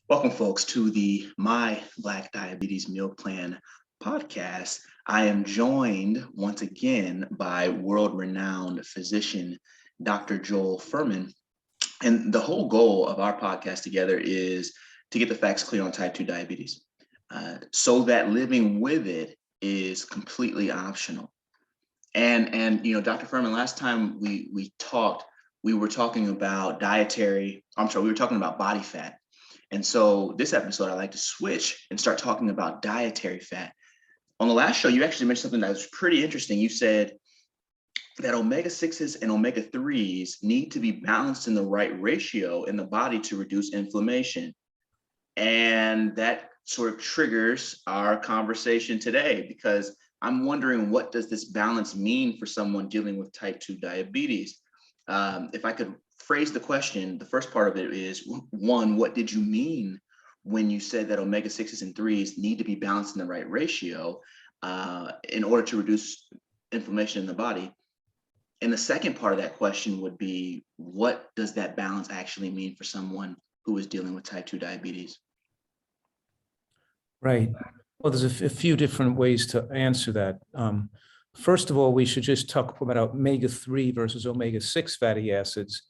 Welcome, folks, to the My Black Diabetes Meal Plan podcast. I am joined once again by world-renowned physician, Dr. Joel Fuhrman. And the whole goal of our podcast together is to get the facts clear on type 2 diabetes so that living with it is completely optional. And Dr. Fuhrman, last time we talked, we were talking about we were talking about body fat. And so this episode, I'd like to switch and start talking about dietary fat. On the last show, you actually mentioned something that was pretty interesting. You said that omega-6s and omega-3s need to be balanced in the right ratio in the body to reduce inflammation. And that sort of triggers our conversation today, because I'm wondering, what does this balance mean for someone dealing with type 2 diabetes? If I could phrase the question, the first part of it is, one, what did you mean when you said that omega-6s and 3s need to be balanced in the right ratio in order to reduce inflammation in the body? And the second part of that question would be, what does that balance actually mean for someone who is dealing with type 2 diabetes? Right. Well, there's a few different ways to answer that. First of all, we should just talk about omega-3 versus omega-6 fatty acids.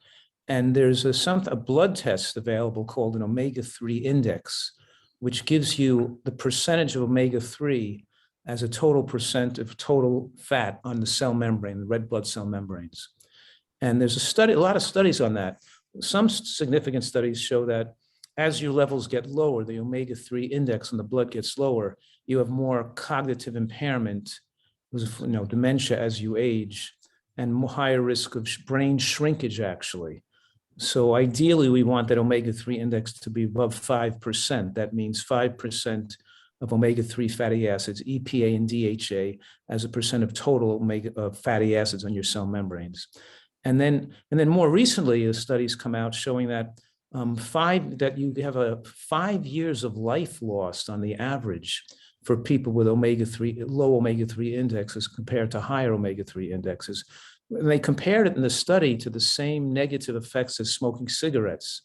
And there's a blood test available called an omega-3 index, which gives you the percentage of omega-3 as a total percent of total fat on the cell membrane, the red blood cell membranes. And there's a lot of studies on that. Some significant studies show that as your levels get lower, the omega-3 index in the blood gets lower, you have more cognitive impairment, dementia as you age, and higher risk of brain shrinkage, actually. So ideally, we want that omega-3 index to be above 5%. That means 5% of omega-3 fatty acids, EPA and DHA, as a percent of total fatty acids on your cell membranes. And then more recently, the studies come out showing that you have 5 years of life lost on the average for people with low omega-3 indexes compared to higher omega-3 indexes. And they compared it in the study to the same negative effects as smoking cigarettes.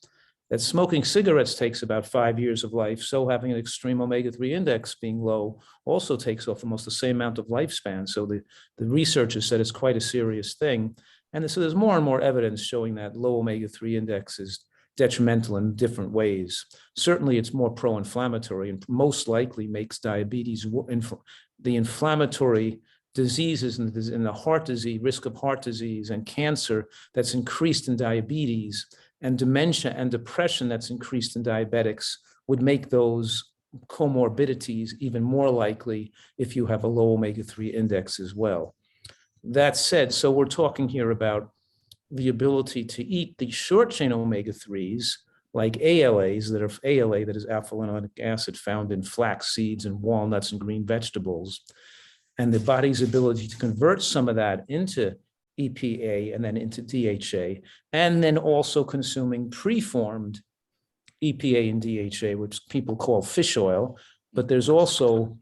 That smoking cigarettes takes about 5 years of life, so having an extreme omega-3 index being low also takes off almost the same amount of lifespan. So the researchers said it's quite a serious thing. And so there's more and more evidence showing that low omega-3 index is detrimental in different ways. Certainly, it's more pro-inflammatory and most likely makes diabetes, the inflammatory diseases in the heart disease, risk of heart disease and cancer that's increased in diabetes, and dementia and depression that's increased in diabetics would make those comorbidities even more likely if you have a low omega-3 index as well. That said, so we're talking here about the ability to eat the short-chain omega-3s, like ALAs, ALA, that is alpha-linolenic acid, found in flax seeds and walnuts and green vegetables, and the body's ability to convert some of that into EPA and then into DHA, and then also consuming preformed EPA and DHA, which people call fish oil, but there's also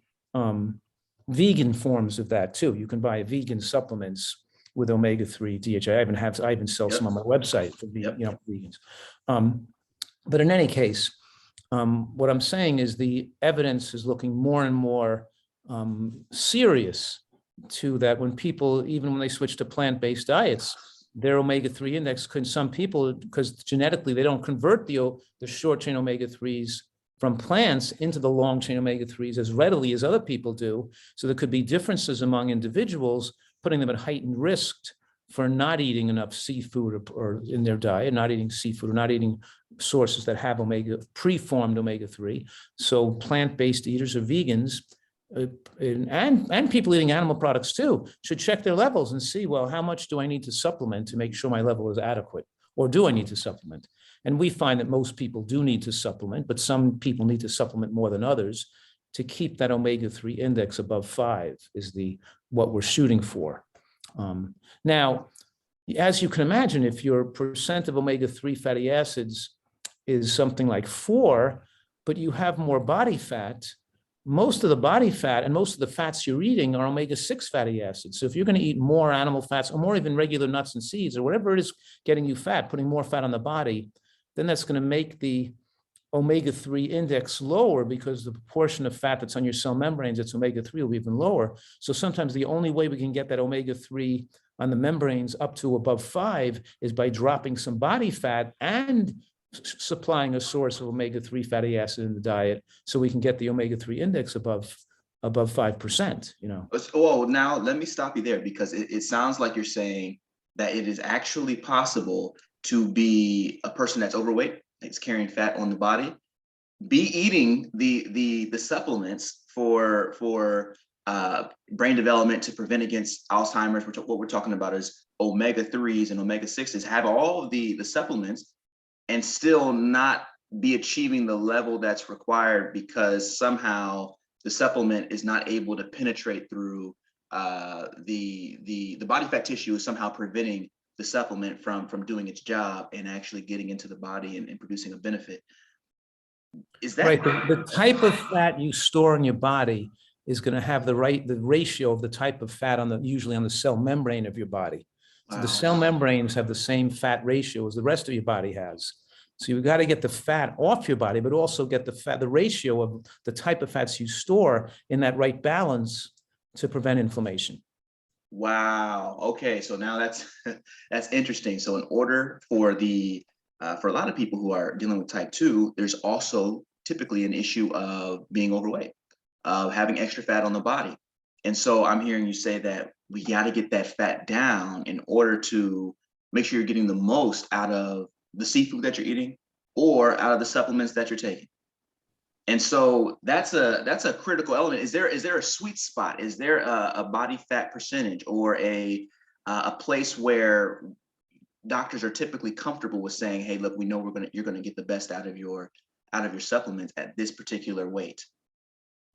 vegan forms of that too. You can buy vegan supplements with omega-3 DHA. I even sell some on my website for vegans. But in any case, what I'm saying is the evidence is looking more and more serious to that when people, even when they switch to plant-based diets, their omega-3 index, some people, because genetically they don't convert the short-chain omega-3s from plants into the long-chain omega-3s as readily as other people do. So there could be differerences among individuals, putting them at heightened risk for not eating enough seafood or in their diet, not eating seafood or not eating sources that have preformed omega-3. So plant-based eaters or vegans, and people eating animal products too, should check their levels and see, well, how much do I need to supplement to make sure my level is adequate? Or do I need to supplement? And we find that most people do need to supplement, but some people need to supplement more than others to keep that omega-3 index above 5 is what we're shooting for. Now, as you can imagine, if your percent of omega-3 fatty acids is something like 4, but you have more body fat, most of the body fat and most of the fats you're eating are omega-6 fatty acids. So if you're going to eat more animal fats or more even regular nuts and seeds or whatever it is getting you fat, putting more fat on the body, then that's going to make the omega-3 index lower because the proportion of fat that's on your cell membranes, that's omega-3 will be even lower. So sometimes the only way we can get that omega-3 on the membranes up to above 5 is by dropping some body fat and supplying a source of omega-3 fatty acid in the diet so we can get the omega-3 index above 5%, you know. Oh, now let me stop you there, because it sounds like you're saying that it is actually possible to be a person that's overweight, that's carrying fat on the body, be eating the supplements for brain development to prevent against Alzheimer's, which what we're talking about is omega-3s and omega-6s, have all of the supplements and still not be achieving the level that's required because somehow the supplement is not able to penetrate through the body fat tissue, is somehow preventing the supplement from doing its job and actually getting into the body and producing a benefit. Is that right? The type of fat you store in your body is going to have the ratio of the type of fat usually on the cell membrane of your body. So the cell membranes have the same fat ratio as the rest of your body has. So you've got to get the fat off your body, but also get the ratio of the type of fats you store in that right balance to prevent inflammation. Wow. Okay. So now that's interesting. So in order for for a lot of people who are dealing with type 2, there's also typically an issue of being overweight, of having extra fat on the body. And so I'm hearing you say that we got to get that fat down in order to make sure you're getting the most out of the seafood that you're eating or out of the supplements that you're taking. And so that's a critical element. Is there a sweet spot? Is there a body fat percentage or a place where doctors are typically comfortable with saying, hey, look, we know you're gonna get the best out of your supplements at this particular weight?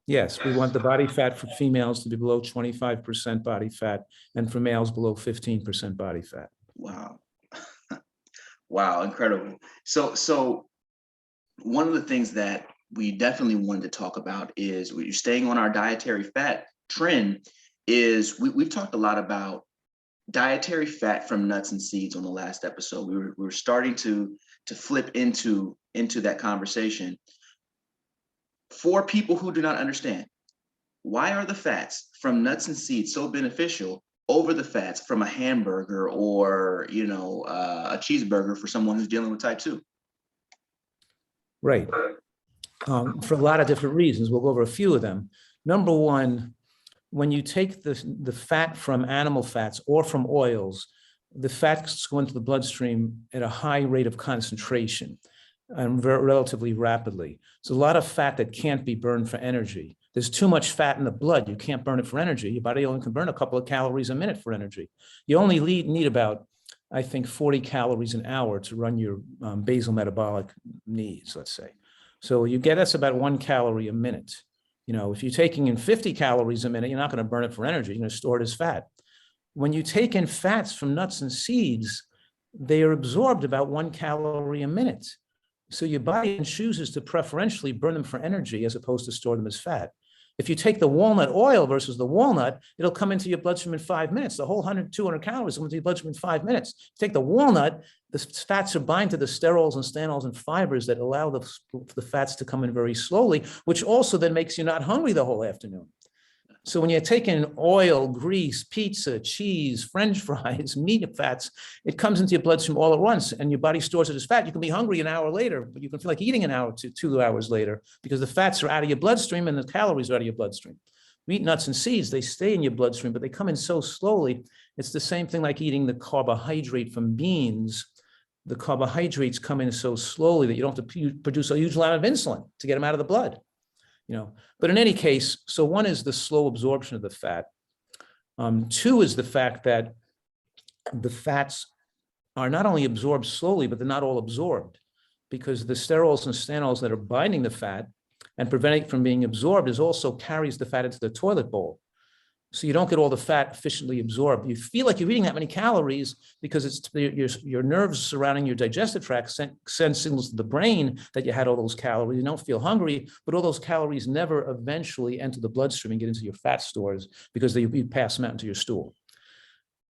Yes, we want the body fat for females to be below 25% body fat and for males below 15% body fat. Wow. Wow, incredible. So one of the things that we definitely wanted to talk about is, we're staying on our dietary fat trend, is we've talked a lot about dietary fat from nuts and seeds on the last episode. We were starting to flip into that conversation. For people who do not understand, why are the fats from nuts and seeds so beneficial over the fats from a hamburger or a cheeseburger for someone who's dealing with type 2? Right. For a lot of different reasons. We'll go over a few of them. Number one, when you take the fat from animal fats or from oils, the fats go into the bloodstream at a high rate of concentration and relatively rapidly. So a lot of fat that can't be burned for energy. There's too much fat in the blood. You can't burn it for energy. Your body only can burn a couple of calories a minute for energy. You only need about, I think, 40 calories an hour to run your basal metabolic needs, let's say. So that's about 1 calorie a minute. If you're taking in 50 calories a minute, you're not going to burn it for energy. You're going to store it as fat. When you take in fats from nuts and seeds, they are absorbed about 1 calorie a minute. So your body chooses to preferentially burn them for energy as opposed to store them as fat. If you take the walnut oil versus the walnut, it'll come into your bloodstream in 5 minutes. The whole 100, 200 calories come into your bloodstream in 5 minutes. Take the walnut, the fats are bind to the sterols and stanols and fibers that allow the fats to come in very slowly, which also then makes you not hungry the whole afternoon. So when you're taking oil, grease, pizza, cheese, French fries, meat fats, it comes into your bloodstream all at once and your body stores it as fat. You can be hungry an hour later, but you can feel like eating an hour to 2 hours later because the fats are out of your bloodstream and the calories are out of your bloodstream. Meat, nuts, and seeds, they stay in your bloodstream, but they come in so slowly. It's the same thing like eating the carbohydrate from beans. The carbohydrates come in so slowly that you don't have to produce a huge amount of insulin to get them out of the blood. But in any case, so one is the slow absorption of the fat. Two is the fact that the fats are not only absorbed slowly, but they're not all absorbed because the sterols and stanols that are binding the fat and preventing it from being absorbed also carries the fat into the toilet bowl. So you don't get all the fat efficiently absorbed. You feel like you're eating that many calories because it's your nerves surrounding your digestive tract send signals to the brain that you had all those calories. You don't feel hungry, but all those calories never eventually enter the bloodstream and get into your fat stores because you pass them out into your stool.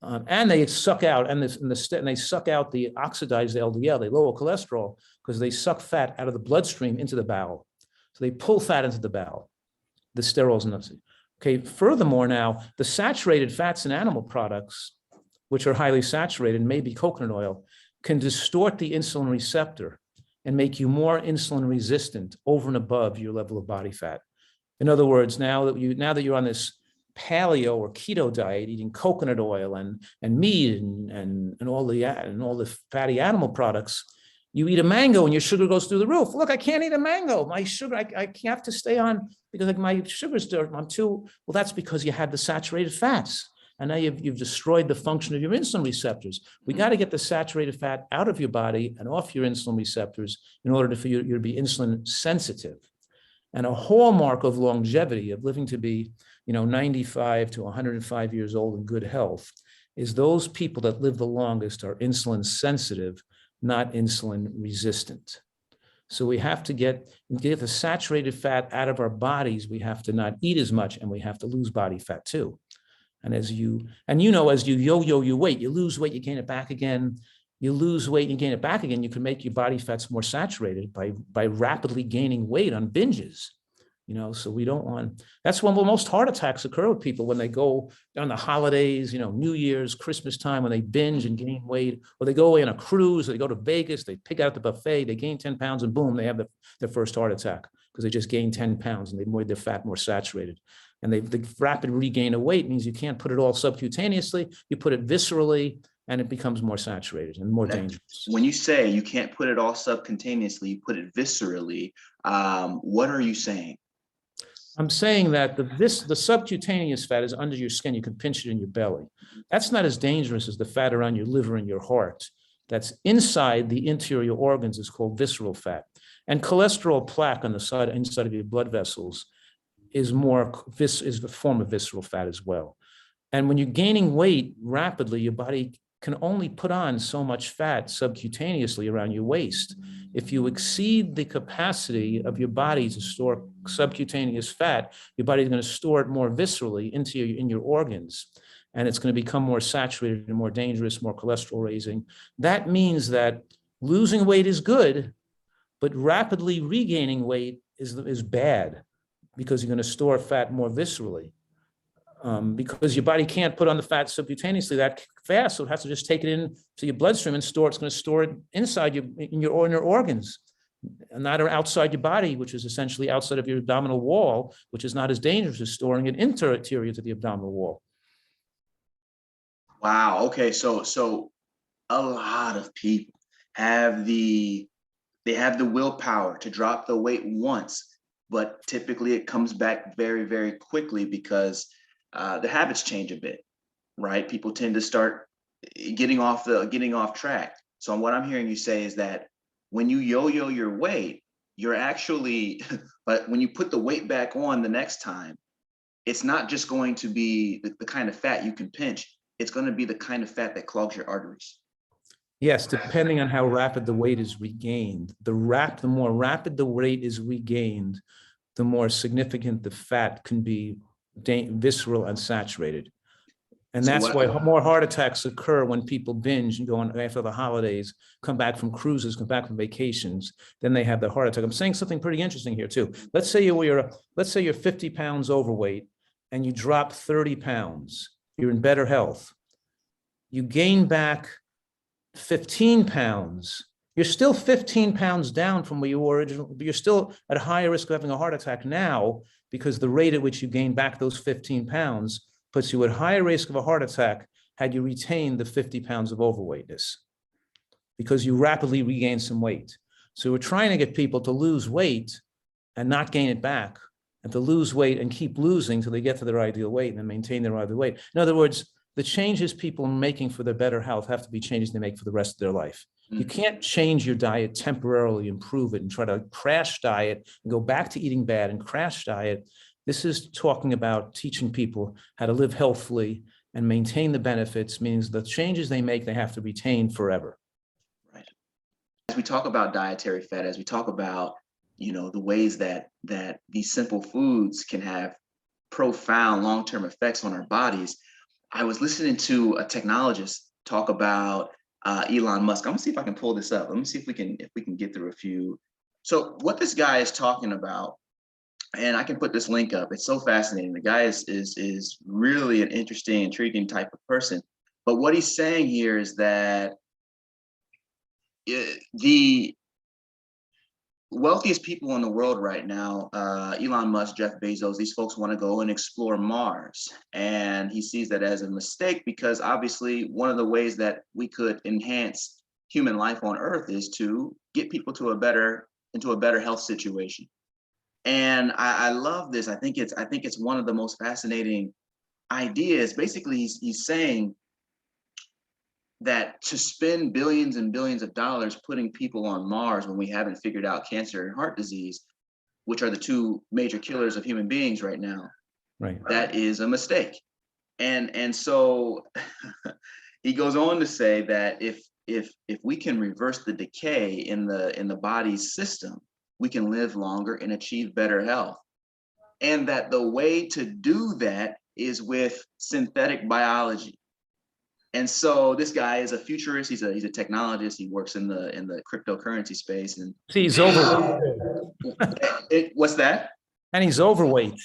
And they suck out, and they suck out the oxidized LDL, they lower cholesterol, because they suck fat out of the bloodstream into the bowel. So they pull fat into the bowel, the sterols and those. Okay, furthermore now, the saturated fats in animal products, which are highly saturated, maybe coconut oil, can distort the insulin receptor and make you more insulin resistant over and above your level of body fat. In other words, now that you're on this paleo or keto diet, eating coconut oil and meat and all the fatty animal products, you eat a mango and your sugar goes through the roof. Look, I can't eat a mango. My sugar, I have to stay on because like my sugar's dirt. I'm too, well, that's because you had the saturated fats. And now you've destroyed the function of your insulin receptors. We got to get the saturated fat out of your body and off your insulin receptors in order for you to be insulin sensitive. And a hallmark of longevity, of living to be, 95 to 105 years old in good health, is those people that live the longest are insulin sensitive, not insulin resistant. So we have to get the saturated fat out of our bodies. We have to not eat as much, and we have to lose body fat too. And as you yo-yo your weight, you lose weight, you gain it back again. You lose weight, you gain it back again. You can make your body fats more saturated by rapidly gaining weight on binges. So we don't want, that's when most heart attacks occur with people when they go on the holidays, New Year's, Christmas time, when they binge and gain weight, or they go away on a cruise, or they go to Vegas, they pick out the buffet, they gain 10 pounds and boom, they have their first heart attack because they just gained 10 pounds and they made their fat more saturated. And the rapid regain of weight means you can't put it all subcutaneously, you put it viscerally, and it becomes more saturated and more dangerous. When you say you can't put it all subcutaneously, you put it viscerally, what are you saying? I'm saying that the subcutaneous fat is under your skin. You can pinch it in your belly. That's not as dangerous as the fat around your liver and your heart. That's inside the interior organs is called visceral fat. And cholesterol plaque on the inside of your blood vessels is a form of visceral fat as well. And when you're gaining weight rapidly, your body can only put on so much fat subcutaneously around your waist. If you exceed the capacity of your body to store subcutaneous fat, your body is going to store it more viscerally in your organs. And it's going to become more saturated and more dangerous, more cholesterol raising. That means that losing weight is good, but rapidly regaining weight is bad because you're going to store fat more viscerally. Because your body can't put on the fat subcutaneously that fast, so it has to just take it into your bloodstream and store it. It's going to store it inside in your organs, and not outside your body, which is essentially outside of your abdominal wall, which is not as dangerous as storing it interior to the abdominal wall. Wow. Okay. So a lot of people have the willpower to drop the weight once, but typically it comes back very, very quickly because the habits change a bit, right? People tend to start getting off track. So what I'm hearing you say is that when you yo-yo your weight, you're actually, but when you put the weight back on the next time, it's not just going to be the kind of fat you can pinch. It's going to be the kind of fat that clogs your arteries. Yes, depending on how rapid the weight is regained. The more rapid the weight is regained, the more significant the fat can be visceral and saturated. And that's why more heart attacks occur when people binge and go on after the holidays, come back from cruises, come back from vacations, then they have the heart attack. I'm saying something pretty interesting here too. Let's say you're 50 pounds overweight and you drop 30 pounds. You're in better health. You gain back 15 pounds. You're still 15 pounds down from where you were originally, but you're still at a higher risk of having a heart attack now because the rate at which you gain back those 15 pounds puts you at higher risk of a heart attack had you retained the 50 pounds of overweightness because you rapidly regain some weight. So we're trying to get people to lose weight and not gain it back, and to lose weight and keep losing till they get to their ideal weight and then maintain their ideal weight. In other words, the changes people are making for their better health have to be changes they make for the rest of their life. You can't change your diet temporarily, improve it, and try to crash diet and go back to eating bad and crash diet. This is talking about teaching people how to live healthfully and maintain the benefits, means the changes they make, they have to retain forever. Right. As we talk about dietary fat, as we talk about, the ways that these simple foods can have profound long-term effects on our bodies, I was listening to a technologist talk about Elon Musk. I'm gonna see if I can pull this up. Let me see if we can get through a few. So what this guy is talking about, and I can put this link up. It's so fascinating. The guy is really an interesting, intriguing type of person. But what he's saying here is that the wealthiest people in the world right now, Elon Musk, Jeff Bezos, these folks want to go and explore Mars. And he sees that as a mistake because obviously one of the ways that we could enhance human life on Earth is to get people to into a better health situation. And I love this. I think it's one of the most fascinating ideas. Basically, he's saying that to spend billions and billions of dollars putting people on Mars when we haven't figured out cancer and heart disease, which are the two major killers of human beings right now, Right. that is a mistake. And so he goes on to say that if we can reverse the decay in the body's system, we can live longer and achieve better health. And that the way to do that is with synthetic biology. And so this guy is a futurist. He's a technologist. He works in the cryptocurrency space. And he's overweight. What's that? And he's overweight.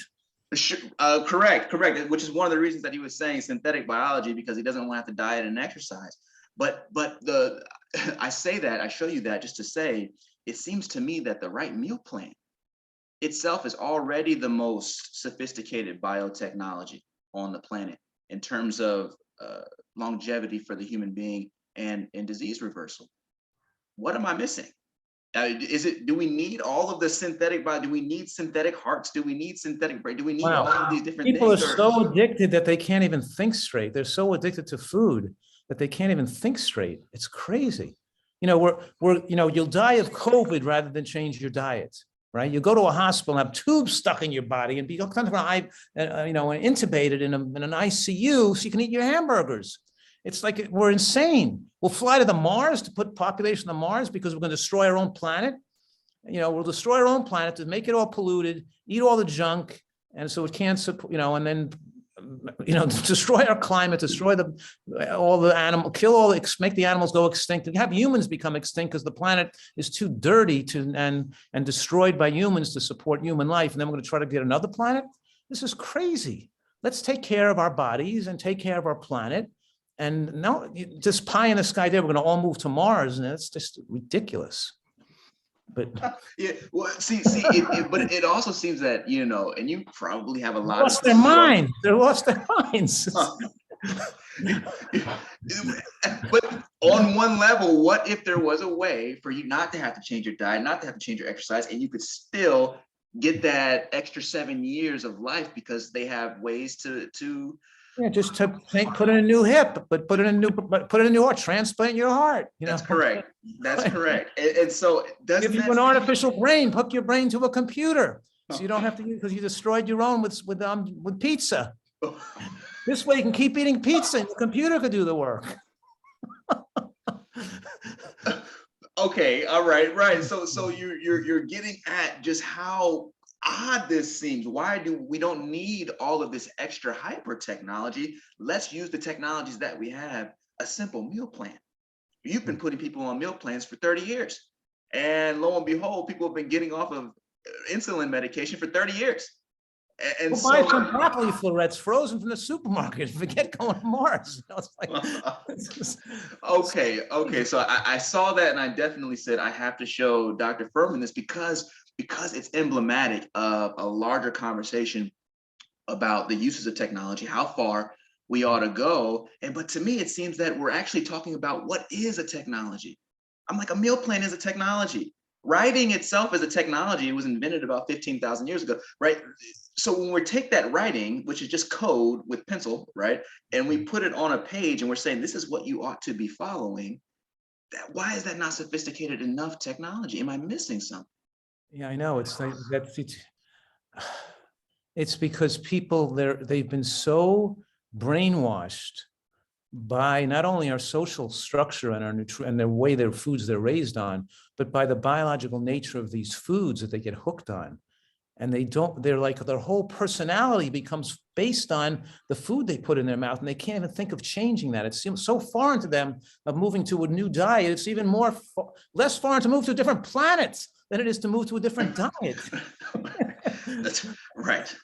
Correct. Which is one of the reasons that he was saying synthetic biology, because he doesn't want to have to diet and exercise. But I show you that just to say, it seems to me that the right meal plan itself is already the most sophisticated biotechnology on the planet in terms of longevity for the human being and disease reversal. What am I missing? Do we need all of the synthetic do we need synthetic hearts? Do we need synthetic brain? Do we need all of these different People things? People are so addicted that they can't even think straight. They're so addicted to food that they can't even think straight. It's crazy. You'll die of COVID rather than change your diet, right? You go to a hospital and have tubes stuck in your body and be intubated in an ICU so you can eat your hamburgers. It's like we're insane. We'll fly to the Mars to put population on Mars because we're going to destroy our own planet. We'll destroy our own planet to make it all polluted, eat all the junk, and so it can't, and then, destroy our climate, destroy all the animal, make the animals go extinct, and have humans become extinct because the planet is too dirty and destroyed by humans to support human life. And then we're going to try to get another planet. This is crazy. Let's take care of our bodies and take care of our planet. And no, just pie in the sky there, we're going to all move to Mars, and that's just ridiculous. But yeah, well, but it also seems that, and you probably have a lot lost their mind. They lost their minds. But on one level, what if there was a way for you not to have to change your diet, not to have to change your exercise, and you could still get that extra 7 years of life because they have ways to just to put in a new hip, but put in a new heart, transplant your heart. That's correct. That's correct. And so give you an artificial brain, hook your brain to a computer, so you don't have to use, because you destroyed your own with pizza. This way you can keep eating pizza and the computer could do the work. Okay, all right. So you're getting at just how odd this seems. Why we don't need all of this extra hyper technology? Let's use the technologies that we have. A simple meal plan. You've been putting people on meal plans for 30 years. And lo and behold, people have been getting off of insulin medication for 30 years. And we'll buy some broccoli florets frozen from the supermarket. Forget going to Mars. Okay. So I saw that, and I definitely said I have to show Dr. Fuhrman this because it's emblematic of a larger conversation about the uses of technology, how far we ought to go. But to me, it seems that we're actually talking about what is a technology. I'm like, a meal plan is a technology. Writing itself is a technology. It was invented about 15,000 years ago, right? So when we take that writing, which is just code with pencil, right, and we put it on a page and we're saying this is what you ought to be following, why is that not sophisticated enough technology? Am I missing something? Yeah, I know. It's like it's because people they've been so brainwashed by not only our social structure and our and the way their foods they're raised on, but by the biological nature of these foods that they get hooked on. And they're like, their whole personality becomes based on the food they put in their mouth, and they can't even think of changing that. It seems so foreign to them of moving to a new diet. It's even less foreign to move to a different planet than it is to move to a different diet. That's right.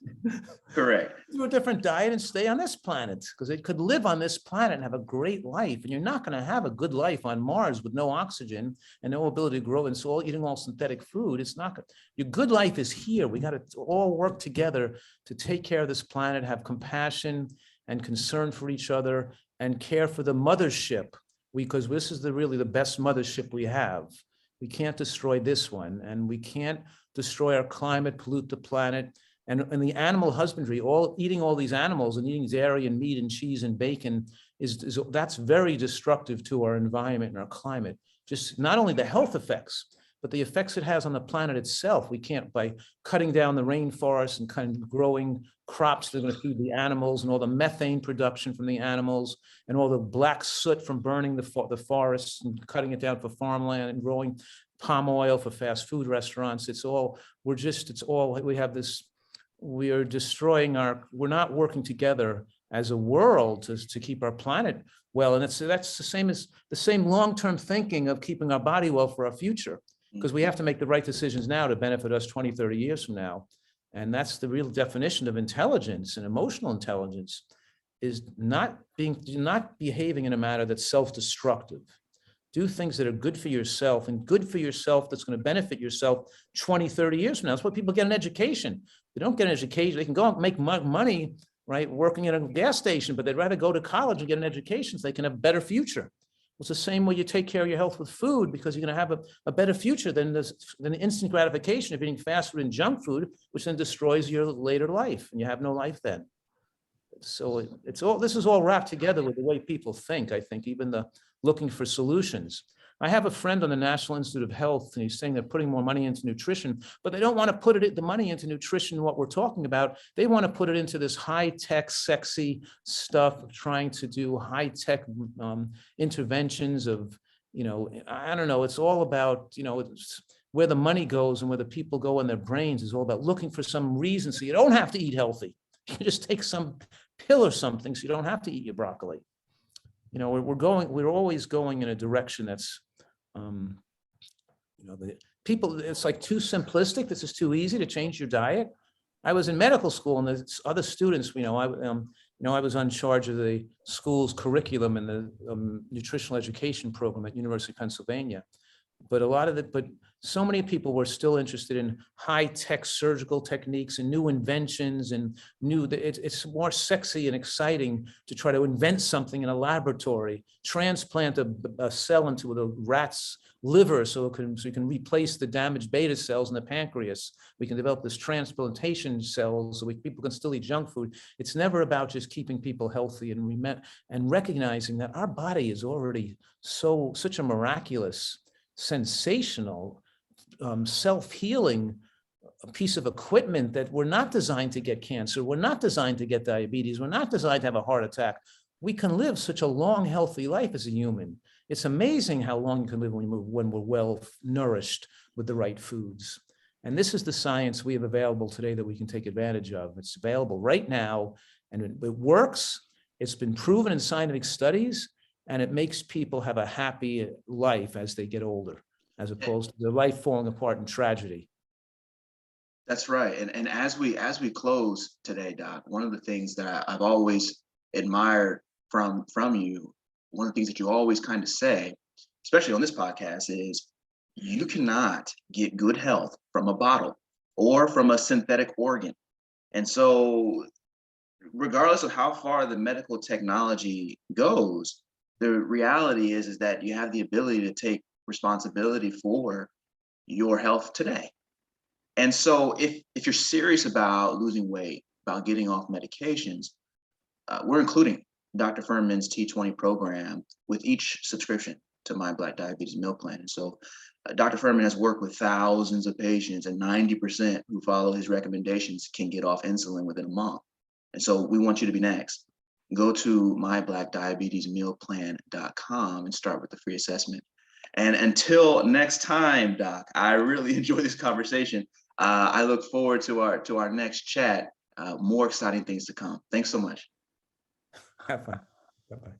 Correct. Do a different diet and stay on this planet, because it could live on this planet and have a great life. And you're not going to have a good life on Mars with no oxygen and no ability to grow, and so eating all synthetic food. It's not good. Your good life is here. We got to all work together to take care of this planet, have compassion and concern for each other, and care for the mothership, because this is really the best mothership we have. We can't destroy this one, and we can't destroy our climate, pollute the planet. And the animal husbandry, eating all these animals and eating dairy and meat and cheese and bacon that's very destructive to our environment and our climate. Just not only the health effects, but the effects it has on the planet itself. We can't, by cutting down the rainforest and kind of growing crops that are going to feed the animals, and all the methane production from the animals, and all the black soot from burning the forests and cutting it down for farmland and growing palm oil for fast food restaurants. We are destroying we're not working together as a world to keep our planet well. And that's the same long-term thinking of keeping our body well for our future, because we have to make the right decisions now to benefit us 20, 30 years from now. And that's the real definition of intelligence. And emotional intelligence is not behaving in a manner that's self-destructive. Do things that are good for yourself, and good for yourself that's going to benefit yourself 20, 30 years from now. That's why people get an education. They don't get an education. They can go and make money, right, working at a gas station, but they'd rather go to college and get an education so they can have a better future. It's the same way you take care of your health with food, because you're going to have a better future than the instant gratification of eating fast food and junk food, which then destroys your later life, and you have no life then. So this is all wrapped together with the way people think, I think, even the looking for solutions. I have a friend on the National Institute of Health, and he's saying they're putting more money into nutrition, but they don't want to put the money into nutrition, what we're talking about. They want to put it into this high-tech, sexy stuff of trying to do high-tech interventions of, I don't know, it's all about, it's where the money goes and where the people go in their brains is all about looking for some reason so you don't have to eat healthy. You can just take some pill or something so you don't have to eat your broccoli. We're always going in a direction that's, the people, it's like too simplistic. This is too easy to change your diet. I was in medical school, and the other students, I was in charge of the school's curriculum and the nutritional education program at University of Pennsylvania. But so many people were still interested in high-tech surgical techniques and new inventions, and it's more sexy and exciting to try to invent something in a laboratory, transplant a cell into the rat's liver so you can replace the damaged beta cells in the pancreas. We can develop this transplantation cells so people can still eat junk food. It's never about just keeping people healthy and recognizing that our body is already such a miraculous, sensational, self-healing piece of equipment that we're not designed to get cancer. We're not designed to get diabetes. We're not designed to have a heart attack. We can live such a long, healthy life as a human. It's amazing how long you can live when we're well nourished with the right foods. And this is the science we have available today that we can take advantage of. It's available right now, and it works. It's been proven in scientific studies, and it makes people have a happy life as they get older, as opposed to their life falling apart in tragedy. That's right. And as we close today, Doc, one of the things that I've always admired from you, one of the things that you always kind of say, especially on this podcast, is you cannot get good health from a bottle or from a synthetic organ. And so regardless of how far the medical technology goes, the reality is that you have the ability to take responsibility for your health today. And so if you're serious about losing weight, about getting off medications, we're including Dr. Fuhrman's T20 program with each subscription to my Black Diabetes Meal Plan. And so Dr. Fuhrman has worked with thousands of patients, and 90% who follow his recommendations can get off insulin within a month. And so we want you to be next. Go to myblackdiabetesmealplan.com and start with the free assessment. And until next time, Doc, I really enjoyed this conversation. I look forward to our next chat. More exciting things to come. Thanks so much. Have fun. Bye-bye.